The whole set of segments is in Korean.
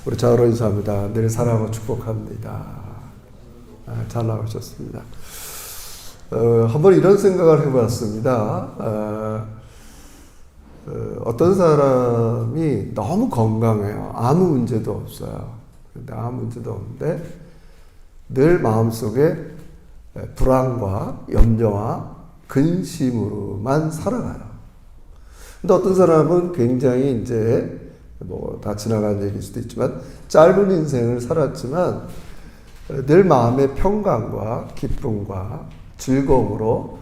우리 자으로 인사합니다. 늘 사랑하고 축복합니다. 잘 나오셨습니다. 한번 이런 생각을 해봤습니다. 어떤 사람이 너무 건강해요. 아무 문제도 없어요. 근데 아무 문제도 없는데 늘 마음속에 불안과 염려와 근심으로만 살아가요. 근데 어떤 사람은 굉장히 이제 다 지나간 얘기일 수도 있지만 짧은 인생을 살았지만 늘 마음의 평강과 기쁨과 즐거움으로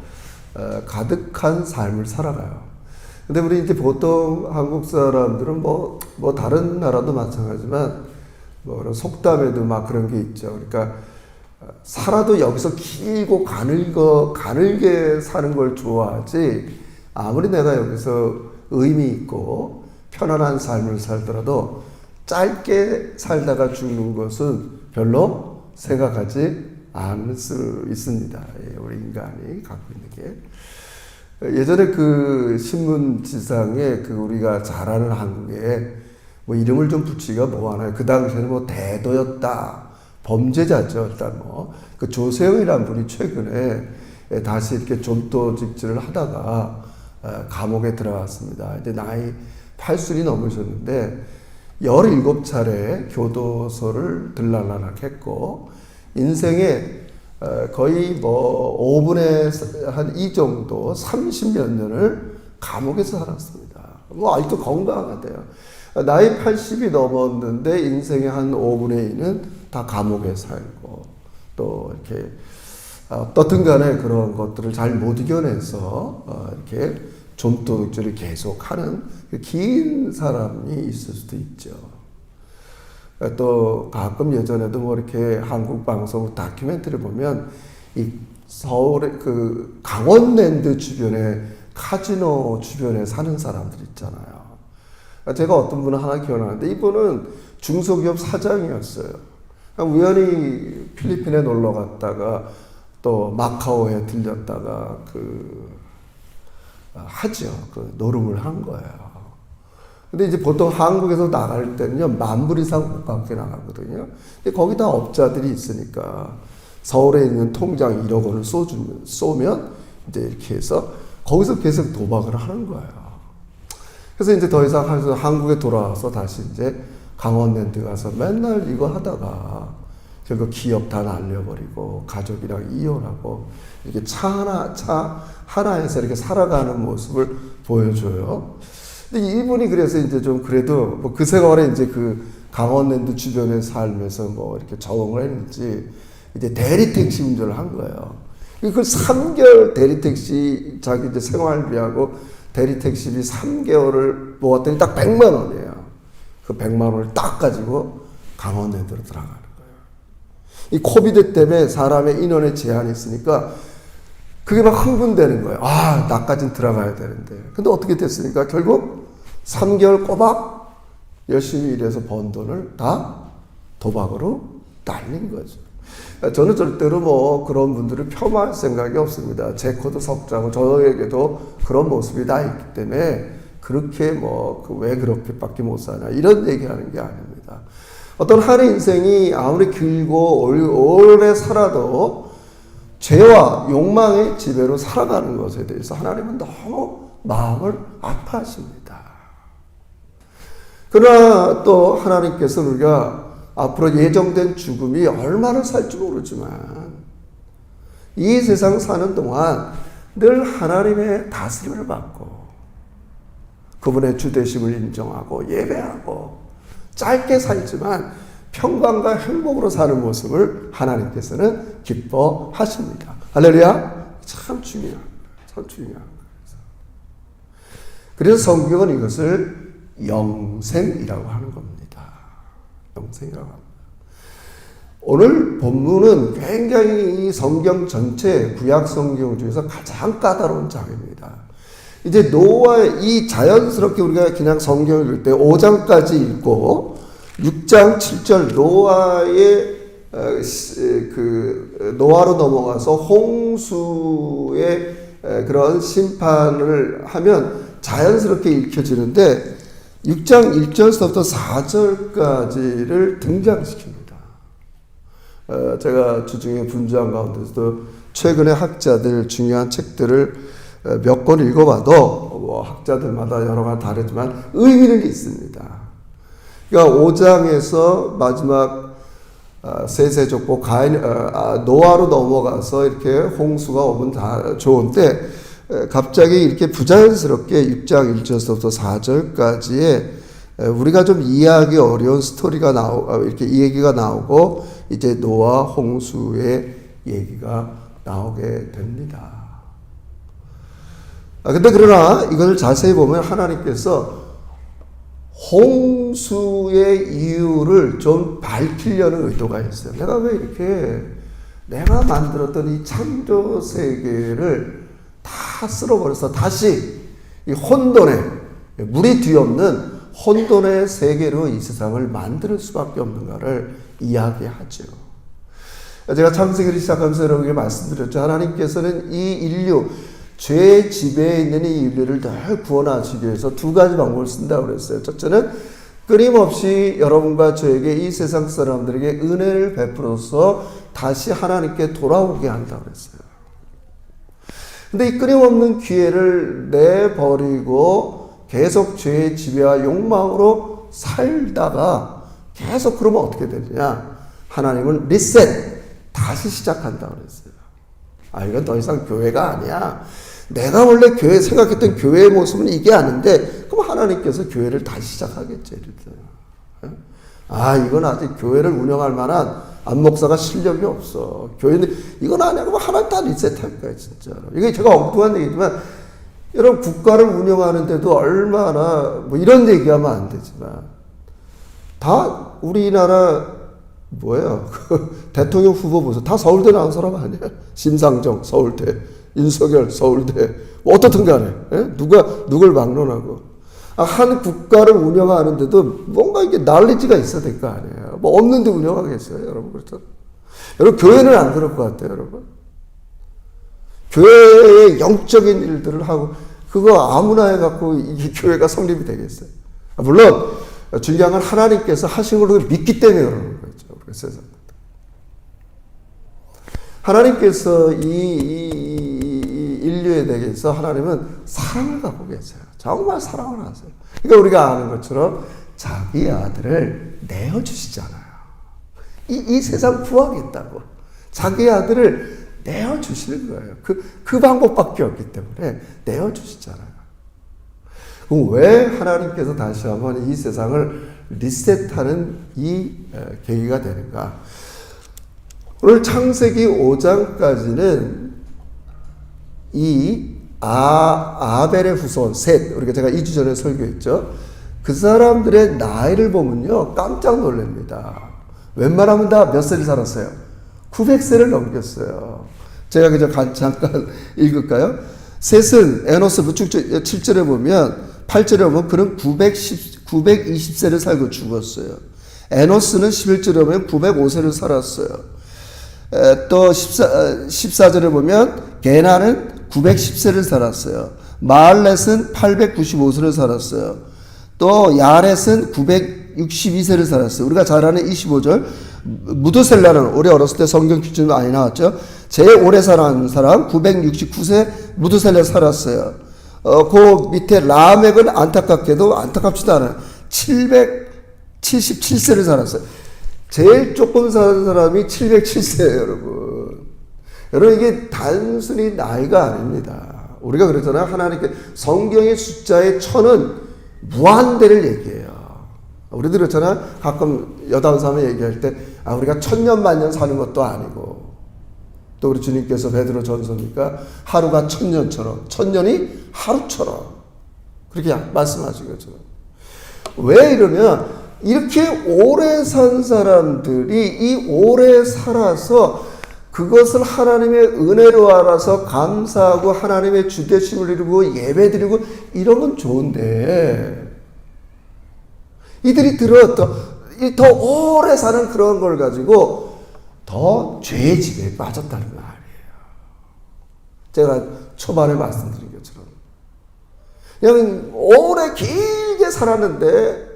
가득한 삶을 살아가요. 근데 우리 이제 보통 한국 사람들은 뭐 다른 나라도 마찬가지지만 그런 속담에도 막 그런 게 있죠. 그러니까 살아도 여기서 길고 가늘게 사는 걸 좋아하지, 아무리 내가 여기서 의미 있고 편안한 삶을 살더라도 짧게 살다가 죽는 것은 별로 생각하지 않을 수 있습니다. 우리 인간이 갖고 있는 게. 예전에 그 신문지상에 우리가 잘 아는 한국에 이름을 좀 붙이기가 뭐하나요? 그 당시에는 대도였다, 범죄자죠. 일단 그 조세영이라는 분이 최근에 다시 이렇게 좀도직질을 하다가 감옥에 들어갔습니다. 이제 나이 80이 넘으셨는데 17차례 교도소를 들락날락했고 인생에 거의 5분의 한 2 정도 30몇 년을 감옥에서 살았습니다. 아직도 건강하대요. 나이 80이 넘었는데 인생의 한 5분의 2는 다 감옥에 살고 또 이렇게 어떻든 간에 그런 것들을 잘 못 이겨내서 이렇게 좀도둑질을 계속하는 긴 사람이 있을 수도 있죠. 또 가끔 예전에도 이렇게 한국 방송 다큐멘터리 보면 이 서울의 그 강원랜드 주변에 카지노 주변에 사는 사람들 있잖아요. 제가 어떤 분은 하나 기억나는데 이분은 중소기업 사장이었어요. 우연히 필리핀에 놀러 갔다가 또 마카오에 들렸다가 하죠. 노름을 한 거예요. 근데 이제 보통 한국에서 나갈 때는요, 10,000불 이상 못 갖게 나가거든요. 근데 거기 다 업자들이 있으니까 서울에 있는 통장 1억 원을 쏘면 이제 이렇게 해서 거기서 계속 도박을 하는 거예요. 그래서 이제 더 이상 한국에 돌아와서 다시 이제 강원랜드 가서 맨날 이거 하다가 결국 기업 다 날려버리고 가족이랑 이혼하고 이렇게 차 하나에서 이렇게 살아가는 모습을 보여줘요. 근데 이분이 그래서 이제 좀 그래도 그 생활에 이제 그 강원랜드 주변에 살면서 이렇게 적응을 했는지 이제 대리택시 운전을 한 거예요. 그 3개월 대리택시 자기 이제 생활비하고 대리택시비 3개월을 모았더니 딱 100만 원이에요. 그 100만 원을 딱 가지고 강원랜드로 들어가는 거예요. 이 코비드 때문에 사람의 인원에 제한이 있으니까 그게 막 흥분되는 거예요. 나까진 들어가야 되는데. 근데 어떻게 됐습니까? 결국 3개월 꼬박 열심히 일해서 번 돈을 다 도박으로 날린 거죠. 저는 절대로 그런 분들을 폄하할 생각이 없습니다. 제 코도 석자고 저에게도 그런 모습이 다 있기 때문에 그렇게 왜 그렇게밖에 못 사냐 이런 얘기하는 게 아닙니다. 어떤 한 인생이 아무리 길고 오래 살아도 죄와 욕망의 지배로 살아가는 것에 대해서 하나님은 너무 마음을 아파하십니다. 그러나 또 하나님께서 우리가 앞으로 예정된 죽음이 얼마나 살지 모르지만 이 세상 사는 동안 늘 하나님의 다스림을 받고 그분의 주되심을 인정하고 예배하고 짧게 살지만 평강과 행복으로 사는 모습을 하나님께서는 기뻐하십니다. 할렐루야. 참 중요합니다. 참 중요한 거예요. 그래서 성경은 이것을 영생이라고 하는 겁니다. 영생이라고 합니다. 오늘 본문은 굉장히 이 성경 전체 구약 성경 중에서 가장 까다로운 장입니다. 이제 노아의 이 자연스럽게 우리가 그냥 성경을 읽을 때 5장까지 읽고 6장 7절 노아의 노아로 넘어가서 홍수의 그런 심판을 하면 자연스럽게 읽혀지는데 6장 1절서부터 4절까지를 등장시킵니다. 제가 주중에 분주한 가운데서도 최근에 학자들 중요한 책들을 몇 권 읽어봐도 뭐 학자들마다 여러 가지 다르지만 의미는 있습니다. 그러니까 5장에서 마지막 세세족보 노아로 넘어가서 이렇게 홍수가 오면 다 좋은데 갑자기 이렇게 부자연스럽게 6장 1절서부터 4절까지의 우리가 좀 이해하기 어려운 스토리가 이렇게 이 얘기가 나오고 이제 노아 홍수의 얘기가 나오게 됩니다. 근데 그러나 이것을 자세히 보면 하나님께서 홍수의 이유를 좀 밝히려는 의도가 있어요. 내가 왜 이렇게 내가 만들었던 이 창조 세계를 다 쓸어버려서 다시 이 혼돈의 물이 뒤없는 혼돈의 세계로 이 세상을 만들 수밖에 없는가를 이야기하죠. 제가 창세기를 시작하면서 여러분에게 말씀드렸죠. 하나님께서는 이 인류 죄의 지배에 있는 이 인류를 늘 구원하시기 위해서 두 가지 방법을 쓴다고 그랬어요. 첫째는 끊임없이 여러분과 저에게 이 세상 사람들에게 은혜를 베풀어서 다시 하나님께 돌아오게 한다고 그랬어요. 근데 이 끊임없는 기회를 내버리고 계속 죄의 지배와 욕망으로 살다가 계속 그러면 어떻게 되느냐? 하나님은 리셋, 다시 시작한다고 그랬어요. 이건 더 이상 교회가 아니야. 내가 원래 교회 생각했던 교회의 모습은 이게 아닌데, 그럼 하나님께서 교회를 다시 시작하겠죠. 이건 아직 교회를 운영할 만한 안목사가 실력이 없어. 교회는 이건 아니야. 그럼 하나님 다 리셋할 거야, 진짜로. 이게 제가 엉뚱한 얘기지만, 여러분 국가를 운영하는데도 얼마나 뭐 이런 얘기하면 안 되지만, 다 우리나라 대통령 후보 보세요. 다 서울대 나온 사람 아니야? 심상정 서울대, 윤석열 서울대, 뭐 어떻든 간에 누굴 막론하고 한 국가를 운영하는데도 뭔가 이게 난리지가 있어야 될 거 아니에요. 뭐 없는데 운영하겠어요, 여러분. 그렇죠? 여러분 교회는 안 그럴 것 같아요, 여러분. 교회의 영적인 일들을 하고 그거 아무나 해갖고 이 교회가 성립이 되겠어요. 물론 중요한 건 하나님께서 하신 걸 믿기 때문에 그러는 거죠. 우리가 세상 하나님께서 이 인류에 대해서 하나님은 사랑을 갖고 계세요. 정말 사랑을 하세요. 그러니까 우리가 아는 것처럼 자기 아들을 내어주시잖아요. 이 세상 구하겠다고 자기 아들을 내어주시는 거예요. 그 방법밖에 없기 때문에 내어주시잖아요. 그럼 왜 하나님께서 다시 한번 이 세상을 리셋하는 이 계기가 되는가? 오늘 창세기 5장까지는 이 아벨의 후손 셋, 우리가 제가 2주 전에 설교했죠. 그 사람들의 나이를 보면요 깜짝 놀랍니다. 웬만하면 다 몇 세를 살았어요? 900세를 넘겼어요. 제가 그저 잠깐 읽을까요? 셋은 에노스 부축 7절에 보면 8절에 보면 그는 920세를 살고 죽었어요. 에노스는 11절에 보면 905세를 살았어요. 또 14절에 보면 게나는 910세를 살았어요. 마알렛은 895세를 살았어요. 또 야렛은 962세를 살았어요. 우리가 잘 아는 25절 무드셀라는 우리 어렸을 때 성경 기준 많이 나왔죠. 제일 오래 살아난 사람 969세 무드셀라 살았어요. 그 밑에 라멕은 안타깝게도 안타깝지도 않아요. 777세를 살았어요. 제일 조금 사는 사람이 707세예요, 여러분. 여러분 이게 단순히 나이가 아닙니다. 우리가 그러잖아요. 하나님께 성경의 숫자의 1000은 무한대를 얘기해요. 우리도 그렇잖아요. 가끔 여담삼아 얘기할 때 우리가 1000년 만년 사는 것도 아니고 또 우리 주님께서 베드로 전서니까 하루가 1000년처럼 1000년이 하루처럼 그렇게 말씀하신 것처럼. 왜 이러면 이렇게 오래 산 사람들이 이 오래 살아서 그것을 하나님의 은혜로 알아서 감사하고 하나님의 주되심을 이루고 예배드리고 이러면 좋은데 이들이 더 오래 사는 그런 걸 가지고 더 죄의 지배에 빠졌다는 말이에요. 제가 초반에 말씀드린 것처럼 그냥 오래 길게 힘들게 살았는데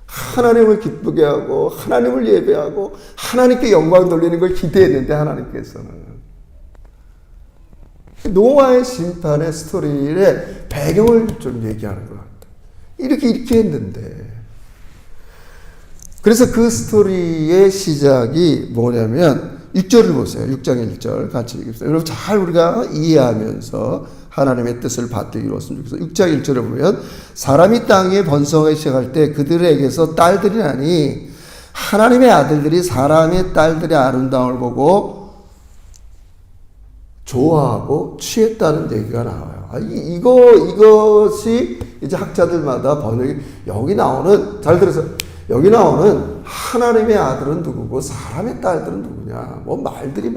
하나님을 기쁘게 하고 하나님을 예배하고 하나님께 영광 돌리는 걸 기대했는데 하나님께서는 노아의 심판의 스토리의 배경을 좀 얘기하는 것 같아요. 이렇게 했는데, 그래서 그 스토리의 시작이 뭐냐면 6절을 보세요. 6장 1절 같이 읽읍시다. 여러분 잘 우리가 이해하면서 하나님의 뜻을 받들기로서 6장 1절에 보면 사람이 땅에 번성하기 시작할 때 그들에게서 딸들이 나니 하나님의 아들들이 사람의 딸들의 아름다움을 보고 좋아하고 취했다는 얘기가 나와요. 이것이 이제 학자들마다 번역이, 여기 나오는, 잘 들으세요. 여기 나오는 하나님의 아들은 누구고 사람의 딸들은 누구냐. 뭐 말들이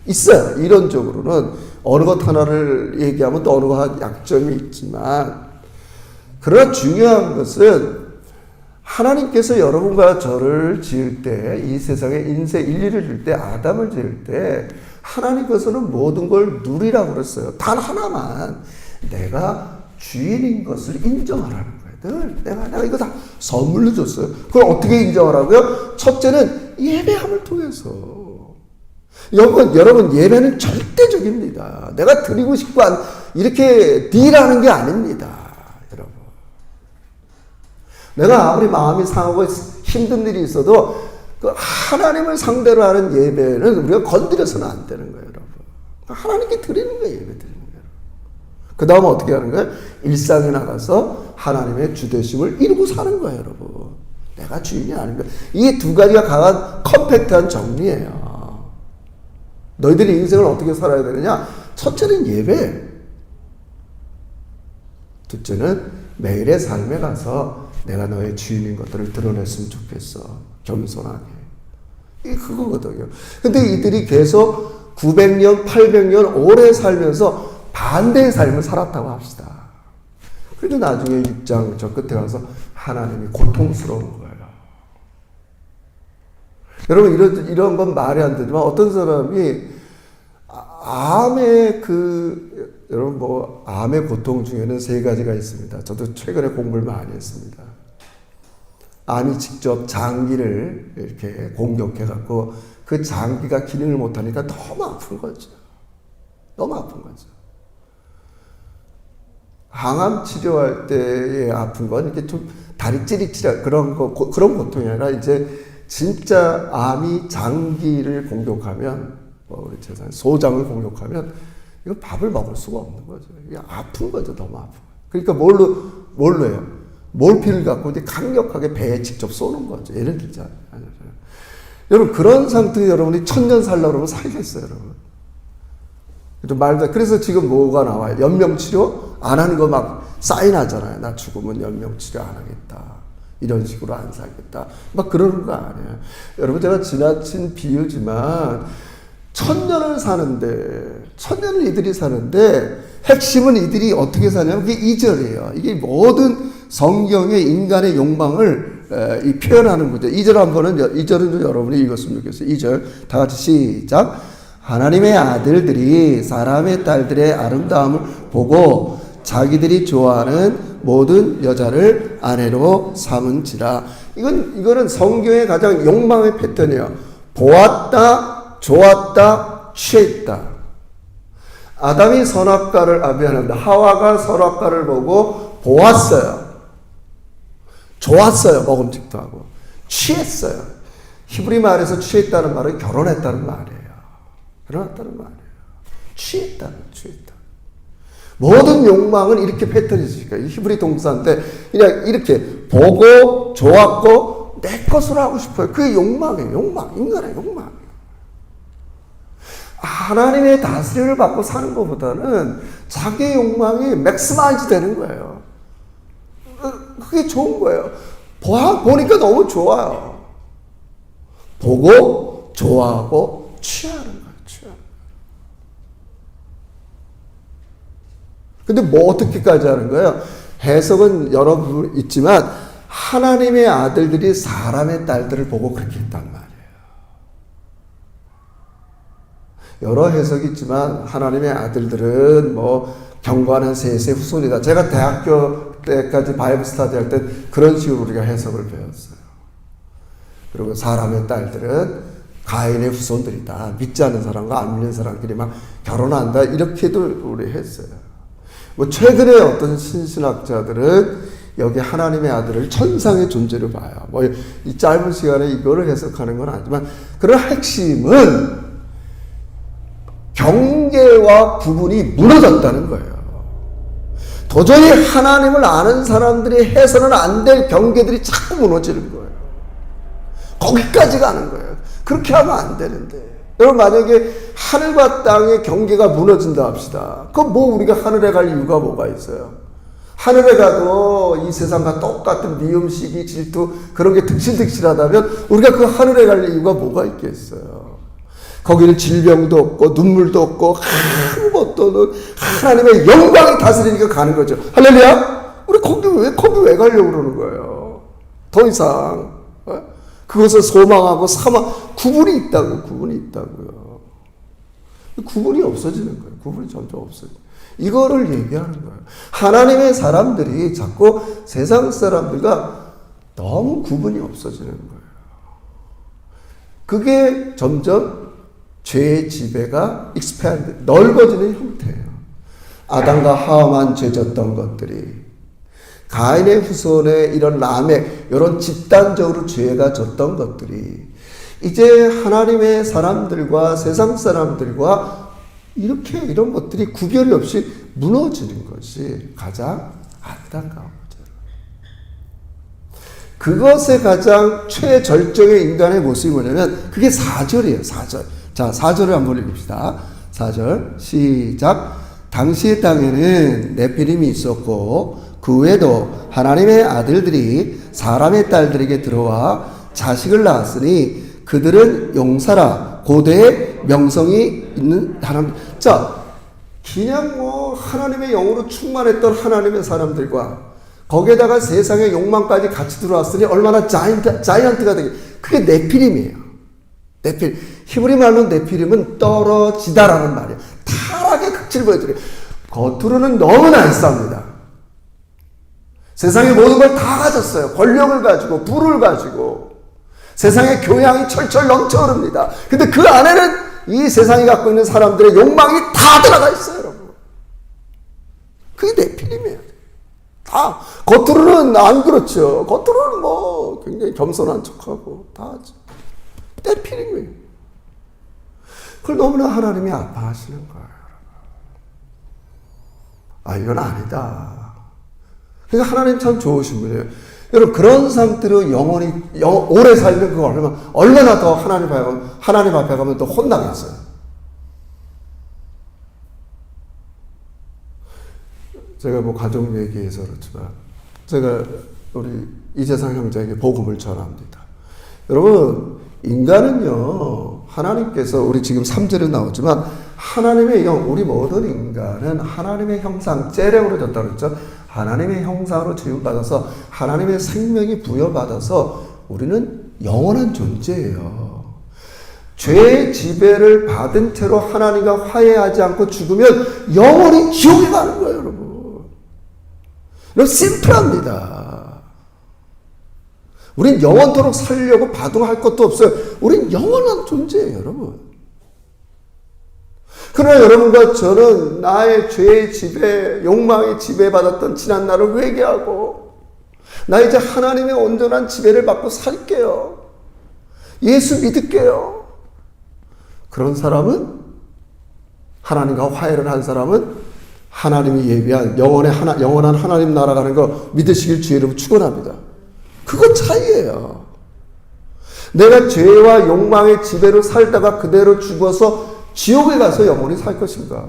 있어요. 이론적으로는 어느 것 하나를 얘기하면 또 어느 것 약점이 있지만, 그러나 중요한 것은 하나님께서 여러분과 저를 지을 때, 이 세상에 인생 인류를 지을 때, 아담을 지을 때 하나님께서는 모든 걸 누리라고 그랬어요. 단 하나만, 내가 주인인 것을 인정하라는 거예요. 내가 이거 다 선물로 줬어요. 그걸 어떻게 인정하라고요? 첫째는 예배함을 통해서. 여러분 예배는 절대적입니다. 내가 드리고 싶고 이렇게 딜하는 게 아닙니다. 여러분, 내가 아무리 마음이 상하고 힘든 일이 있어도 그 하나님을 상대로 하는 예배는 우리가 건드려서는 안 되는 거예요, 여러분. 하나님께 드리는 거예요, 예배 드리는 거예요. 그 다음에 어떻게 하는 거예요? 일상에 나가서 하나님의 주되심을 이루고 사는 거예요, 여러분. 내가 주인이 아닌 거예요. 이 두 가지가 강한 컴팩트한 정리예요. 너희들이 인생을 어떻게 살아야 되느냐? 첫째는 예배. 둘째는 매일의 삶에 가서 내가 너의 주인인 것들을 드러냈으면 좋겠어. 겸손하게. 이게 그거거든요. 근데 이들이 계속 900년, 800년 오래 살면서 반대의 삶을 살았다고 합시다. 그래도 나중에 6장 저 끝에 가서 하나님이 고통스러운 거예요. 여러분, 이런 건 말이 안 되지만 어떤 사람이 여러분 암의 고통 중에는 세 가지가 있습니다. 저도 최근에 공부를 많이 했습니다. 암이 직접 장기를 이렇게 공격해갖고 그 장기가 기능을 못하니까 너무 아픈 거죠. 너무 아픈 거죠. 항암 치료할 때의 아픈 건 이렇게 좀 다리 찌릿찌릿 그런 고통이 아니라 이제 진짜 암이 장기를 공격하면, 우리 세상 소장을 공격하면 이거 밥을 먹을 수가 없는 거죠. 이게 아픈 거죠. 너무 아픈. 그러니까 뭘로 해요? 몰핀을 갖고 이제 강력하게 배에 직접 쏘는 거죠. 예를 들자. 여러분, 그런 상태에 여러분이 1000년 살려고 그러면 살겠어요, 여러분. 그래서 지금 뭐가 나와요? 연명치료? 안 하는 거 막 사인하잖아요. 나 죽으면 연명치료 안 하겠다. 이런 식으로 안 살겠다. 막 그러는 거 아니에요. 여러분, 제가 지나친 비유지만 1000년을 이들이 사는데 핵심은 이들이 어떻게 사냐면 그게 2절이에요. 이게 모든 성경의 인간의 욕망을 표현하는 거죠. 2절은 여러분이 읽었으면 좋겠어요. 2절 다 같이 시작. 하나님의 아들들이 사람의 딸들의 아름다움을 보고 자기들이 좋아하는 모든 여자를 아내로 삼은지라. 이거는 성경의 가장 욕망의 패턴이에요. 보았다, 좋았다, 취했다. 아담이 하와가 선악과를 보고 보았어요. 좋았어요. 먹음직도 하고. 취했어요. 히브리 말에서 취했다는 말은 결혼했다는 말이에요. 결혼했다는 말이에요. 취했다. 모든 욕망은 이렇게 패턴이 있으니까. 히브리 동사인데 그냥 이렇게 보고 좋았고 내 것으로 하고 싶어요. 그게 욕망이에요. 인간의 욕망. 하나님의 다스림을 받고 사는 것보다는 자기의 욕망이 맥시마이즈 되는 거예요. 그게 좋은 거예요. 보니까 너무 좋아요. 보고 좋아하고 취하는 거예요. 근데 뭐 어떻게까지 하는 거예요? 해석은 여러 부분 있지만 하나님의 아들들이 사람의 딸들을 보고 그렇게 했단 말이에요. 여러 해석이 있지만 하나님의 아들들은 뭐 경건한 셋의 후손이다. 제가 대학교 때까지 바이블 스터디 할 때 그런 식으로 우리가 해석을 배웠어요. 그리고 사람의 딸들은 가인의 후손들이다. 믿지 않는 사람과 안 믿는 사람끼리 막 결혼한다. 이렇게도 우리 했어요. 뭐 최근에 어떤 신신학자들은 여기 하나님의 아들을 천상의 존재로 봐요. 뭐 이 짧은 시간에 이거를 해석하는 건 아니지만 그런 핵심은 경계와 구분이 무너졌다는 거예요. 도저히 하나님을 아는 사람들이 해서는 안 될 경계들이 자꾸 무너지는 거예요. 거기까지 가는 거예요. 그렇게 하면 안 되는데. 여러분 만약에 하늘과 땅의 경계가 무너진다 합시다. 그럼 뭐 우리가 하늘에 갈 이유가 뭐가 있어요? 하늘에 가도 이 세상과 똑같은 미움, 시기, 질투 그런 게 득실득실하다면 우리가 그 하늘에 갈 이유가 뭐가 있겠어요? 거기는 질병도 없고 눈물도 없고 아무것도 하나님의 영광이 다스리니까 가는 거죠. 할렐루야? 우리 거기 왜 가려고 그러는 거예요? 더 이상 그것을 소망하고 구분이 있다고요. 구분이 없어지는 거예요. 구분이 점점 없어져요. 이거를 얘기하는 거예요. 하나님의 사람들이 자꾸 세상 사람들과 너무 구분이 없어지는 거예요. 그게 점점 죄의 지배가 넓어지는 형태예요. 아담과 하와만 죄졌던 것들이 가인의 후손의 이런 라멕, 이런 집단적으로 죄가 졌던 것들이 이제 하나님의 사람들과 세상 사람들과 이렇게 이런 것들이 구별이 없이 무너지는 것이 가장 안타까운 거죠. 그것의 가장 최절정의 인간의 모습이 뭐냐면 그게 4절이에요. 4절. 자, 4절을 한번 읽읍시다. 4절 시작. 당시의 땅에는 네피림이 있었고 그 외에도 하나님의 아들들이 사람의 딸들에게 들어와 자식을 낳았으니 그들은 용사라 고대의 명성이 있는 사람. 자, 그냥 뭐 하나님의 영으로 충만했던 하나님의 사람들과 거기에다가 세상의 욕망까지 같이 들어왔으니 얼마나 자이언트가 되게. 그게 네피림이에요. 네피림. 히브리 말로 네피림은 떨어지다라는 말이에요. 타락의 극치를 보여드려요. 겉으로는 너무 나이스합니다. 세상의 모든 걸 다 가졌어요. 권력을 가지고 부를 가지고 세상의 교양이 철철 넘쳐 흐릅니다. 근데 그 안에는 이 세상이 갖고 있는 사람들의 욕망이 다 들어가 있어요, 여러분. 그게 네피림이에요. 다 겉으로는 안 그렇죠. 겉으로는 뭐 굉장히 겸손한 척하고 다 하죠. 네피림이에요. 그걸 너무나 하나님이 아파하시는 거예요. 아, 이건 아니다. 그러니까 하나님 참 좋으신 분이에요. 여러분 그런 상태로 영원히 오래 살면 그거 얼마나 더 하나님 앞에 가면 또 혼나겠어요. 제가 뭐 가족 얘기해서 그렇지만 제가 우리 이재상 형제에게 복음을 전합니다. 여러분 인간은요 하나님께서 우리 지금 3절에 나오지만 하나님의 영, 우리 모든 인간은 하나님의 형상 째려으로 졌다 그랬죠. 하나님의 형상으로 지음받아서 하나님의 생명이 부여받아서 우리는 영원한 존재예요. 죄의 지배를 받은 채로 하나님과 화해하지 않고 죽으면 영원히 지옥에 가는 거예요, 여러분. 여러분, 심플합니다. 우린 영원토록 살려고 바둥할 것도 없어요. 우린 영원한 존재예요, 여러분. 그러나 여러분과 저는 나의 죄의 지배, 욕망의 지배받았던 지난 날을 회개하고 나 이제 하나님의 온전한 지배를 받고 살게요. 예수 믿을게요. 그런 사람은 하나님과 화해를 한 사람은 하나님이 예비한 영원한 하나님 나라 가는 거 믿으시길 주의로 축원합니다. 그건 차이예요. 내가 죄와 욕망의 지배로 살다가 그대로 죽어서 지옥에 가서 영원히 살 것인가?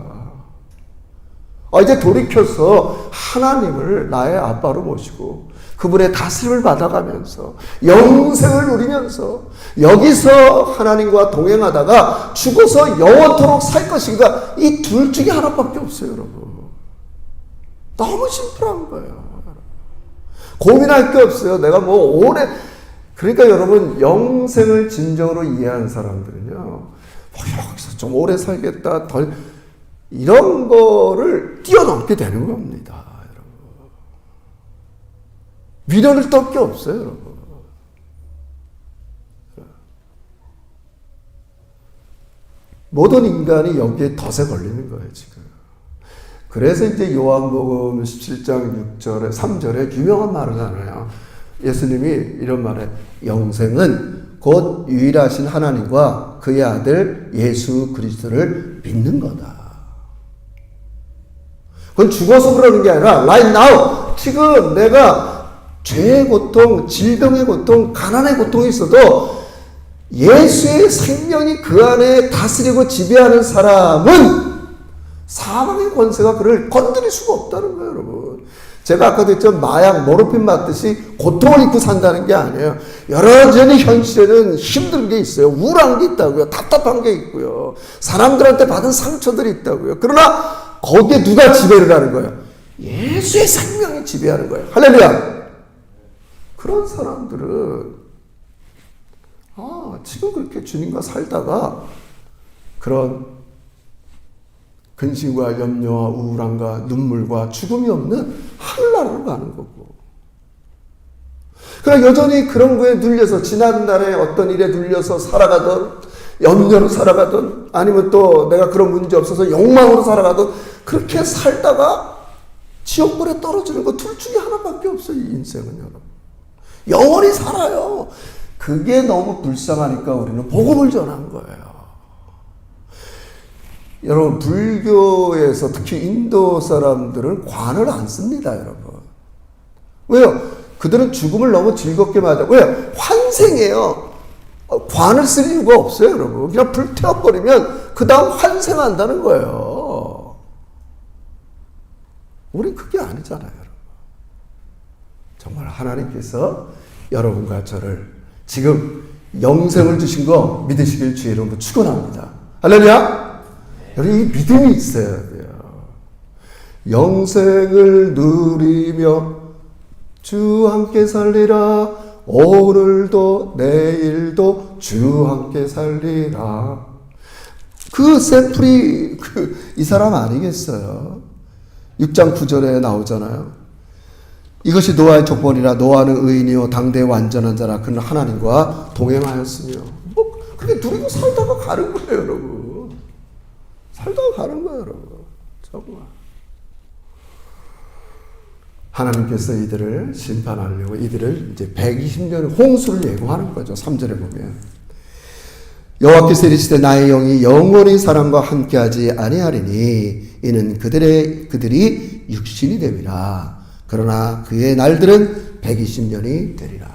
이제 돌이켜서 하나님을 나의 아빠로 모시고 그분의 다스림을 받아가면서 영생을 누리면서 여기서 하나님과 동행하다가 죽어서 영원토록 살 것인가? 이 둘 중에 하나밖에 없어요, 여러분. 너무 심플한 거예요. 고민할 게 없어요. 내가 뭐 오래 그러니까 여러분 영생을 진정으로 이해하는 사람들은요. 여기서 좀 오래 살겠다, 이런 거를 뛰어넘게 되는 겁니다, 여러분. 미련을 떨 게 없어요, 여러분. 모든 인간이 여기에 덫에 걸리는 거예요, 지금. 그래서 이제 요한복음 17장 6절에 3절에 유명한 말을 하나요. 예수님이 이런 말에 영생은 곧 유일하신 하나님과 그의 아들 예수 그리스도를 믿는 거다. 그건 죽어서 그러는 게 아니라 right now 지금 내가 죄의 고통, 질병의 고통, 가난의 고통이 있어도 예수의 생명이 그 안에 다스리고 지배하는 사람은 사망의 권세가 그를 건드릴 수가 없다는 거예요, 여러분. 제가 아까도 했지만 마약, 모르핀 맞듯이 고통을 입고 산다는 게 아니에요. 여러저리 현실에는 힘든 게 있어요. 우울한 게 있다고요. 답답한 게 있고요. 사람들한테 받은 상처들이 있다고요. 그러나 거기에 누가 지배를 하는 거예요? 예수의 생명이 지배하는 거예요. 할렐루야! 그런 사람들은 지금 그렇게 주님과 살다가 그런 근심과 염려와 우울함과 눈물과 죽음이 없는 하늘나라로 가는 거고. 그러나 여전히 그런 거에 눌려서 지난날에 어떤 일에 눌려서 살아가던 염려로 살아가던 아니면 또 내가 그런 문제 없어서 욕망으로 살아가던 그렇게 살다가 지옥불에 떨어지는 거 둘 중에 하나밖에 없어요. 이 인생은 여러분. 영원히 살아요. 그게 너무 불쌍하니까 우리는 복음을 전한 거예요. 여러분 불교에서 특히 인도 사람들은 관을 안 씁니다. 여러분. 왜요? 그들은 죽음을 너무 즐겁게 맞아요. 왜요? 환생해요. 관을 쓸 이유가 없어요. 여러분. 그냥 불태워버리면 그 다음 환생한다는 거예요. 우린 그게 아니잖아요. 여러분. 정말 하나님께서 여러분과 저를 지금 영생을 주신 거 믿으시길 주의 이름으로 축원합니다. 할렐루야. 여러분 이 믿음이 있어야 돼요. 영생을 누리며 주 함께 살리라. 오늘도 내일도 주 함께 살리라. 그 샘플이 이 사람 아니겠어요? 6장 9절에 나오잖아요. 이것이 노아의 족보니라. 노아는 의인이요 당대의 완전한 자라. 그는 하나님과 동행하였으며. 그게 누리고 살다가 가는 거예요, 여러분. 살다가 가는 거예요, 여러분. 정말. 하나님께서 이들을 심판하려고 이들을 이제 120년 홍수를 예고하는 거죠. 3절에 보면. 여호와께서 이르시되 나의 영이 영원히 사람과 함께하지 아니하리니 이는 그들이 육신이 됨이라. 그러나 그의 날들은 120년이 되리라.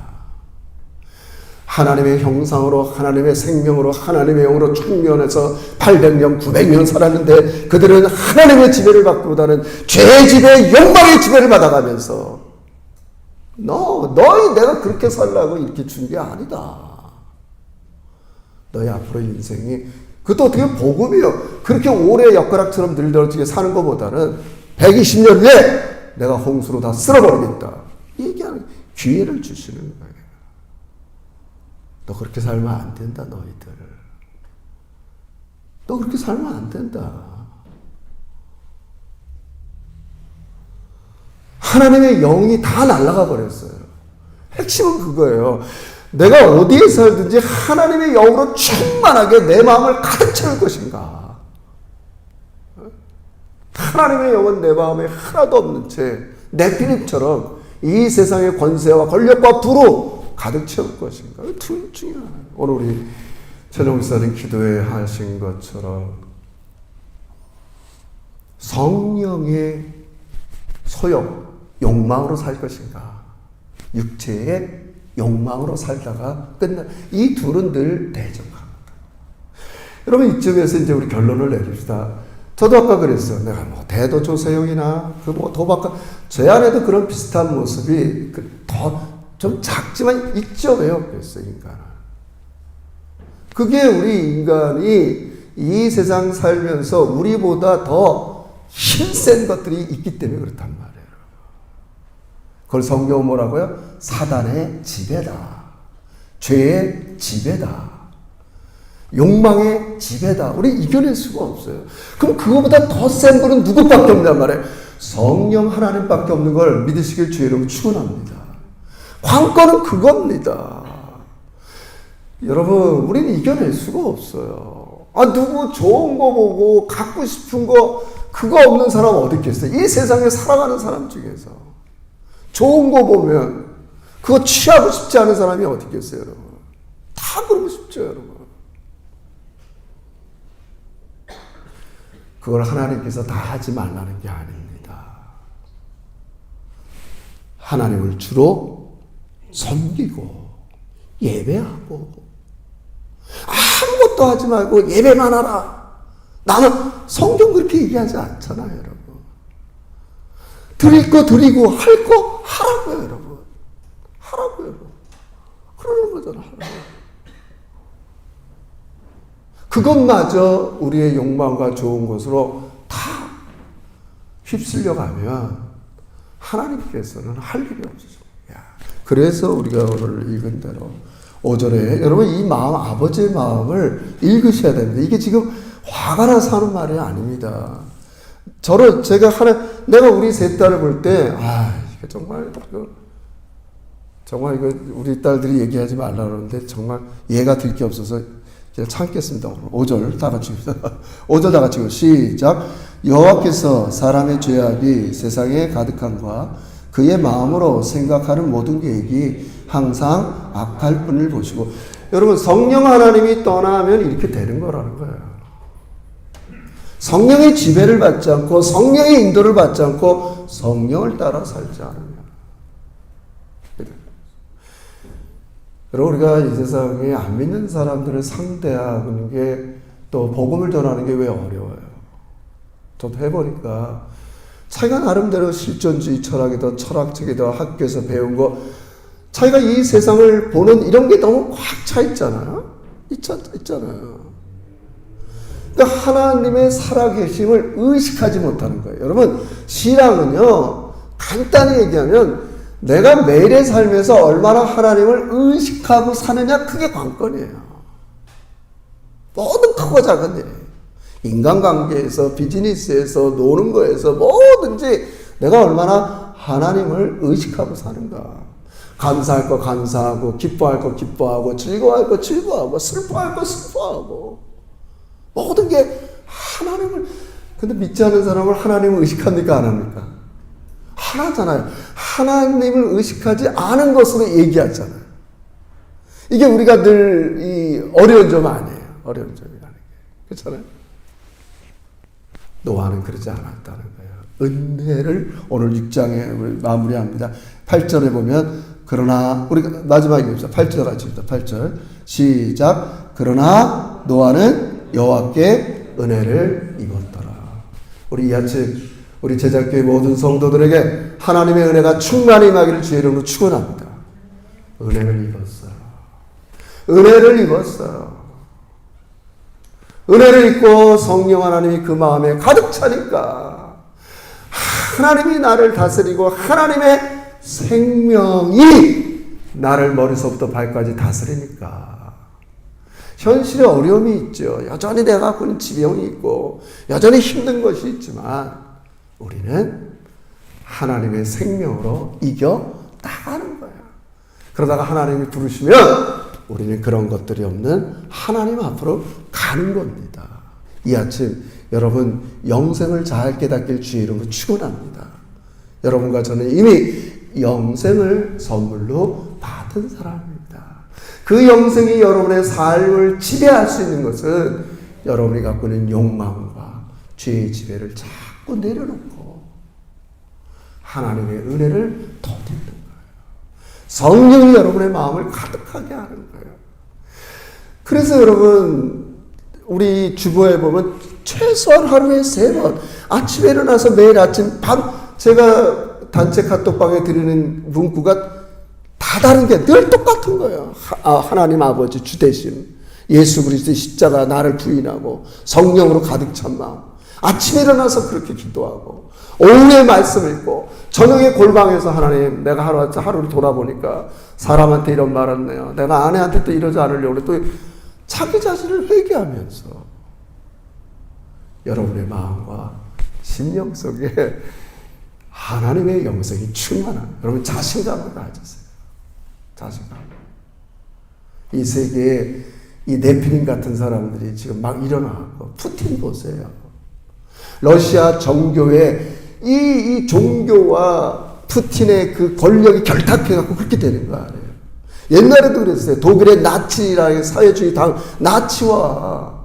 하나님의 형상으로 하나님의 생명으로 하나님의 영으로 충면해서 800년 900년 살았는데 그들은 하나님의 지배를 받기보다는 죄의 지배 욕망의 지배를 받아가면서 너희 내가 그렇게 살라고 이렇게 준 게 아니다. 너희 앞으로 인생이 그것도 어떻게 복음이요. 그렇게 오래 엿가락처럼 늘어지게 사는 것보다는 120년 후에 내가 홍수로 다 쓸어버리겠다. 얘기하는 기회를 주시는 거예요. 너 그렇게 살면 안 된다, 너희들. 너 그렇게 살면 안 된다. 하나님의 영이 다 날아가 버렸어요. 핵심은 그거예요. 내가 어디에 살든지 하나님의 영으로 충만하게 내 마음을 가득 채울 것인가. 하나님의 영은 내 마음에 하나도 없는 채 내 필립처럼 이 세상의 권세와 권력과 부로 가득 채울 것인가. 둘 중에 하나. 오늘 우리 최종 목사님 기도에 하신 것처럼 성령의 소욕, 욕망으로 살 것인가. 육체의 욕망으로 살다가 끝나. 이 둘은 늘 대적합니다. 여러분 이쯤에서 이제 우리 결론을 내립시다. 저도 아까 그랬어요. 내가 뭐 대도 조세용이나 그 뭐 도박가 제 안에도 그런 비슷한 모습이 더 좀 작지만 있죠. 왜 없겠어요, 인간은. 그게 우리 인간이 이 세상 살면서 우리보다 더 힘센 것들이 있기 때문에 그렇단 말이에요. 그걸 성경은 뭐라고요? 사단의 지배다. 죄의 지배다. 욕망의 지배다. 우리 이겨낼 수가 없어요. 그럼 그거보다 더 센 분은 누구밖에 없냔 말이에요. 성령 하나님밖에 없는 걸 믿으시길 주의 이름으로 축원합니다. 관건은 그겁니다. 여러분, 우리는 이겨낼 수가 없어요. 누구 좋은 거 보고 갖고 싶은 거 그거 없는 사람 어디 있겠어요? 이 세상에 살아가는 사람 중에서 좋은 거 보면 그거 취하고 싶지 않은 사람이 어디 있겠어요, 여러분? 다 그러고 싶죠, 여러분. 그걸 하나님께서 다 하지 말라는 게 아닙니다. 하나님을 주로 섬기고 예배하고 아무것도 하지 말고 예배만 하라. 나는 성경 그렇게 얘기하지 않잖아요, 여러분. 드릴 거 드리고 할 거 하라고요, 여러분. 하라고요. 그러는 거잖아, 하라고. 그것마저 우리의 욕망과 좋은 것으로 다 휩쓸려 가면 하나님께서는 할 일이 없어요. 그래서 우리가 오늘 읽은 대로 5절에 여러분 이 마음, 아버지의 마음을 읽으셔야 됩니다. 이게 지금 화가 나서 하는 말이 아닙니다. 내가 우리 세 딸을 볼 때, 이거 정말 이거 우리 딸들이 얘기하지 말라 그러는데 정말 얘가 들 게 없어서 그냥 참겠습니다. 5절 다 같이 5절 다 같이 시작. 여호와께서 사람의 죄악이 세상에 가득함과 그의 마음으로 생각하는 모든 계획이 항상 악할 뿐을 보시고. 여러분, 성령 하나님이 떠나면 이렇게 되는 거라는 거예요. 성령의 지배를 받지 않고 성령의 인도를 받지 않고 성령을 따라 살지 않으면. 여러분, 우리가 이 세상에 안 믿는 사람들을 상대하는 게 또 복음을 전하는 게 왜 어려워요? 저도 해보니까 자기가 나름대로 실존주의 철학이든 철학책이든 학교에서 배운 거 자기가 이 세상을 보는 이런 게 너무 꽉 차 있잖아요. 있잖아요. 그러니까 하나님의 살아계심을 의식하지 못하는 거예요. 여러분, 신앙은요, 간단히 얘기하면 내가 매일의 삶에서 얼마나 하나님을 의식하고 사느냐, 그게 관건이에요. 모든 크고 작은 일, 인간관계에서, 비즈니스에서, 노는 거에서 뭐든지 내가 얼마나 하나님을 의식하고 사는가. 감사할 거 감사하고, 기뻐할 거 기뻐하고, 즐거워할 거 즐거워하고, 슬퍼할 거 슬퍼하고, 모든 게 하나님을. 근데 믿지 않는 사람을 하나님을 의식합니까, 안 합니까? 하나잖아요. 하나님을 의식하지 않은 것으로 얘기하잖아요. 이게 우리가 늘 이 어려운 점 아니에요. 어려운 점이라는 게. 그렇잖아요. 노아는 그러지 않았다는 거예요. 은혜를 오늘 6장에 마무리합니다. 8절에 보면 그러나 우리가 마지막에 봅시다. 8절 같이 봅시다. 8절 시작. 그러나 노아는 여호와께 은혜를 입었더라. 우리 이 아침 우리 제작교회 모든 성도들에게 하나님의 은혜가 충만히 임하기를 주의 이름으로 축원합니다. 은혜를 입었어요. 은혜를 입었어요. 은혜를 입고 성령 하나님이 그 마음에 가득 차니까 하나님이 나를 다스리고 하나님의 생명이 나를 머리서부터 발까지 다스리니까 현실에 어려움이 있죠. 여전히 내가 갖고 있는 지병이 있고 여전히 힘든 것이 있지만 우리는 하나님의 생명으로 이겨 나가는 거야. 그러다가 하나님이 부르시면 우리는 그런 것들이 없는 하나님 앞으로 가는 겁니다. 이 아침 여러분 영생을 잘 깨닫길 주의 이름으로 축원합니다. 여러분과 저는 이미 영생을 선물로 받은 사람입니다. 그 영생이 여러분의 삶을 지배할 수 있는 것은 여러분이 갖고 있는 욕망과 죄의 지배를 자꾸 내려놓고 하나님의 은혜를 더듬는 거예요. 성령이 여러분의 마음을 가득하게 하는 거예요. 그래서 여러분 우리 주보에 보면 최소한 하루에 3번 아침에 일어나서 매일 아침 밤 제가 단체 카톡방에 드리는 문구가 다 다른 게 늘 똑같은 거예요. 하나님 아버지 주대심, 예수 그리스도의 십자가 나를 부인하고 성령으로 가득 찬 마음. 아침에 일어나서 그렇게 기도하고 오후에 말씀 읽고 저녁에 골방에서 하나님 내가 하루를 돌아보니까 사람한테 이런 말 했네요. 내가 아내한테 또 이러지 않으려고 또 자기 자신을 회개하면서 여러분의 마음과 심령 속에 하나님의 영생이 충만한 여러분 자신감을 가지세요. 자신감. 이 세계에 이 네피림 같은 사람들이 지금 막 일어나고, 푸틴 보세요. 러시아 정교회, 이 종교와 푸틴의 그 권력이 결탁해갖고 그렇게 되는 거 아니에요. 옛날에도 그랬어요. 독일의 나치라는 사회주의 당, 나치와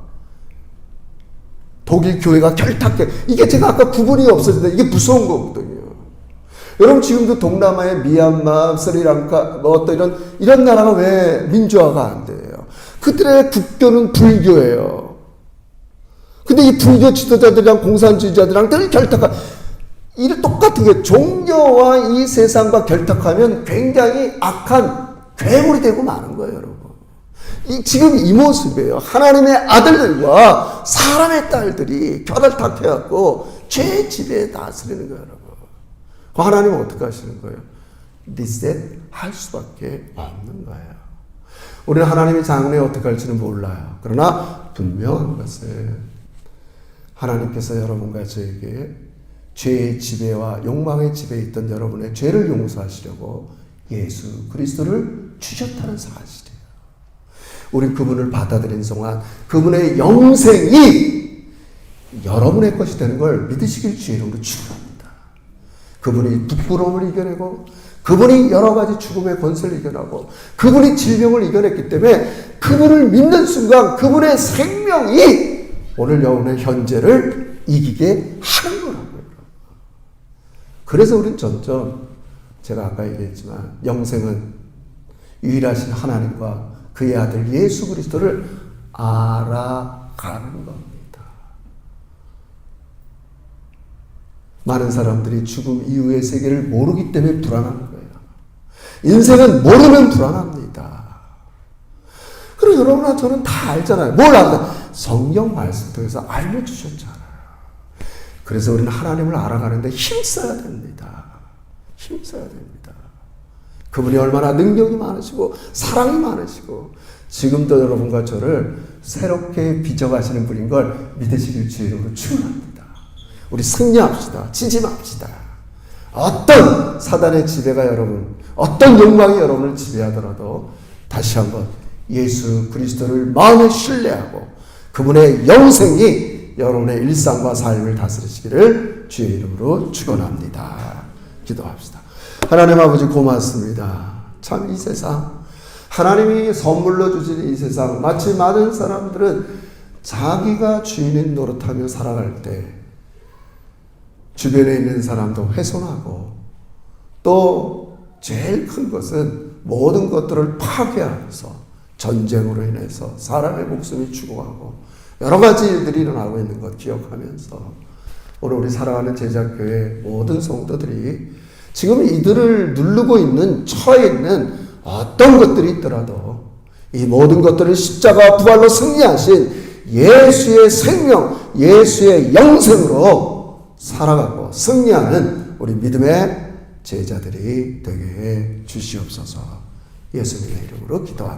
독일 교회가 결탁해. 이게 제가 아까 구분이 없어진다. 이게 무서운 거거든요. 여러분, 지금도 동남아의 미얀마, 스리랑카, 뭐 어떤 이런 나라가 왜 민주화가 안 돼요? 그들의 국교는 불교예요. 근데 이 불교 지도자들이랑 공산주의자들이랑 늘 결탁한, 이 똑같은 게 종교와 이 세상과 결탁하면 굉장히 악한 괴물이 되고 마는 거예요, 여러분. 지금 이 모습이에요. 하나님의 아들들과 사람의 딸들이 결탁해갖고 죄의 지배에 다스리는 거예요, 여러분. 하나님은 어떻게 하시는 거예요? 리셋 할 수밖에 없는 거예요. 우리는 하나님의 장래 어떻게 할지는 몰라요. 그러나 분명한 것은 하나님께서 여러분과 저에게 죄의 지배와 욕망의 지배에 있던 여러분의 죄를 용서하시려고 예수 그리스도를 주셨다는 사실이에요. 우리 그분을 받아들인 동안 그분의 영생이 여러분의 것이 되는 걸 믿으시길 주의 이름으로 축원합니다. 그분이 부끄러움을 이겨내고, 그분이 여러 가지 죽음의 권세를 이겨내고, 그분이 질병을 이겨냈기 때문에 그분을 믿는 순간 그분의 생명이 오늘 여러분의 현재를 이기게 하는 거라고요. 그래서 우리는 점점, 제가 아까 얘기했지만, 영생은 유일하신 하나님과 그의 아들 예수 그리스도를 알아가는 겁니다. 많은 사람들이 죽음 이후의 세계를 모르기 때문에 불안한 거예요. 인생은 모르면 불안합니다. 그리고 여러분과 저는 다 알잖아요. 뭘 안다? 성경 말씀 통해서 알려주셨잖아요. 그래서 우리는 하나님을 알아가는데 힘써야 됩니다. 힘써야 됩니다. 그분이 얼마나 능력이 많으시고 사랑이 많으시고 지금도 여러분과 저를 새롭게 빚어가시는 분인 걸 믿으시길 주의 이름으로 축원합니다. 우리 승리합시다. 지지 맙시다. 어떤 사단의 지배가 여러분, 어떤 욕망이 여러분을 지배하더라도 다시 한번 예수 그리스도를 마음에 신뢰하고 그분의 영생이 여러분의 일상과 삶을 다스리시기를 주의 이름으로 축원합니다. 기도합시다. 하나님 아버지 고맙습니다. 참 이 세상, 하나님이 선물로 주신 이 세상, 마치 많은 사람들은 자기가 주인인 노릇하며 살아갈 때 주변에 있는 사람도 훼손하고, 또 제일 큰 것은 모든 것들을 파괴하면서 전쟁으로 인해서 사람의 목숨이 죽어가고 여러 가지 일들이 일어나고 있는 것 기억하면서 오늘 우리 사랑하는 제자교회 모든 성도들이 지금 이들을 누르고 있는, 처해 있는 어떤 것들이 있더라도 이 모든 것들을 십자가 부활로 승리하신 예수의 생명, 예수의 영생으로 살아가고 승리하는 우리 믿음의 제자들이 되게 해 주시옵소서. 예수님의 이름으로 기도합니다.